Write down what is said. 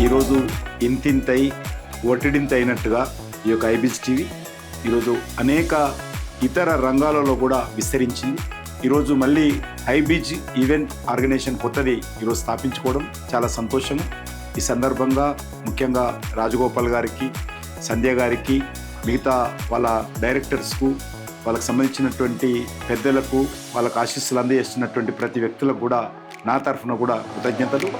ఈరోజు ఇంతింతై ఒటిడింతైనట్టుగా ఈ యొక్క HYBIZ టీవీ ఈరోజు అనేక ఇతర రంగాలలో కూడా విస్తరించింది. ఈరోజు మళ్ళీ HYBIZ ఈవెంట్ ఆర్గనైజేషన్ కొత్తది ఈరోజు స్థాపించుకోవడం చాలా సంతోషము. ఈ సందర్భంగా ముఖ్యంగా రాజగోపాల్ గారికి, సంధ్య గారికి, మిగతా వాళ్ళ డైరెక్టర్స్కు, వాళ్ళకు సంబంధించినటువంటి పెద్దలకు, వాళ్ళకు ఆశీస్సులు అందజేస్తున్నటువంటి ప్రతి వ్యక్తులకు కూడా నా తరఫున కూడా కృతజ్ఞతలు.